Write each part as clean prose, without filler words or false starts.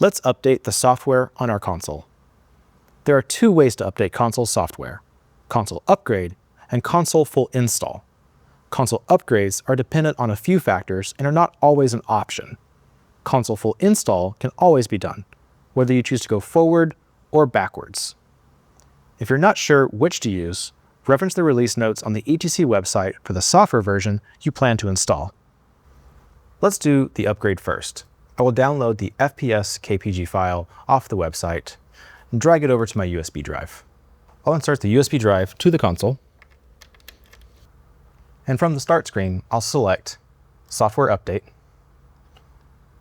Let's update the software on our console. There are two ways to update console software: console upgrade and console full install. Console upgrades are dependent on a few factors and are not always an option. Console full install can always be done, whether you choose to go forward or backwards. If you're not sure which to use, reference the release notes on the ETC website for the software version you plan to install. Let's do the upgrade first. I will download the FPS KPG file off the website and drag it over to my USB drive. I'll insert the USB drive to the console, and from the start screen, I'll select Software Update,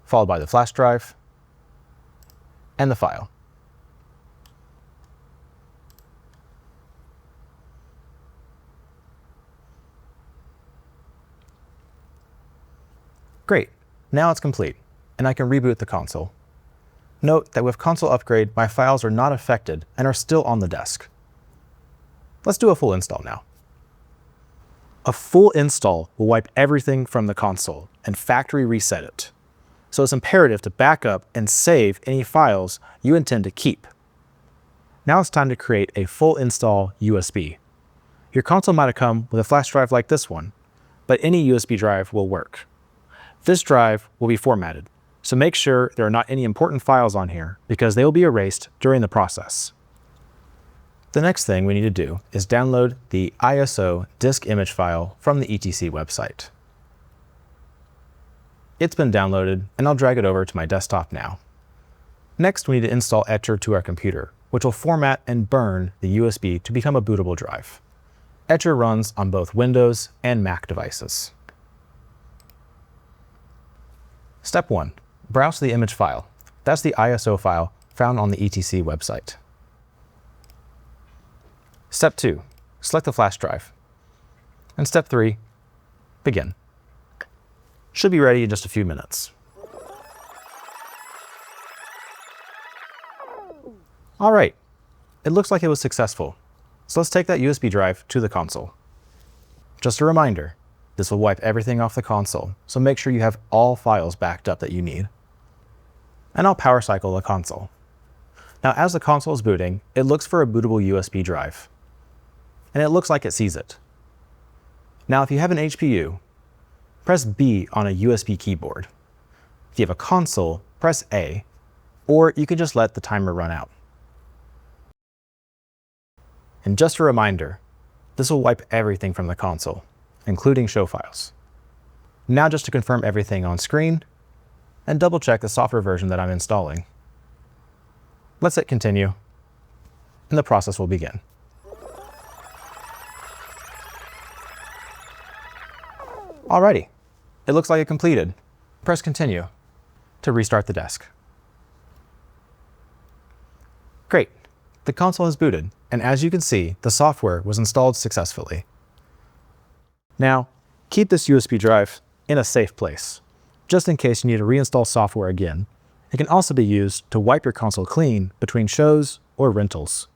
followed by the flash drive and the file. Great, now it's complete, and I can reboot the console. Note that with console upgrade, my files are not affected and are still on the disk. Let's do a full install now. A full install will wipe everything from the console and factory reset it. So it's imperative to back up and save any files you intend to keep. Now it's time to create a full install USB. Your console might have come with a flash drive like this one, but any USB drive will work. This drive will be formatted, so make sure there are not any important files on here because they will be erased during the process. The next thing we need to do is download the ISO disk image file from the ETC website. It's been downloaded, and I'll drag it over to my desktop now. Next, we need to install Etcher to our computer, which will format and burn the USB to become a bootable drive. Etcher runs on both Windows and Mac devices. Step 1. Browse the image file. That's the ISO file found on the ETC website. Step 2. Select the flash drive. And Step 3. Begin. Should be ready in just a few minutes. All right, it looks like it was successful. So let's take that USB drive to the console. Just a reminder, this will wipe everything off the console, so make sure you have all files backed up that you need. And I'll power cycle the console. Now, as the console is booting, it looks for a bootable USB drive. And it looks like it sees it. Now, if you have an HPU, press B on a USB keyboard. If you have a console, press A, or you can just let the timer run out. And just a reminder, this will wipe everything from the console, including show files. Now just to confirm everything on screen, and double check the software version that I'm installing. Let's hit continue, and the process will begin. Alrighty, it looks like it completed. Press continue to restart the disk. Great, the console has booted, and as you can see, the software was installed successfully. Now, keep this USB drive in a safe place, just in case you need to reinstall software again. It can also be used to wipe your console clean between shows or rentals.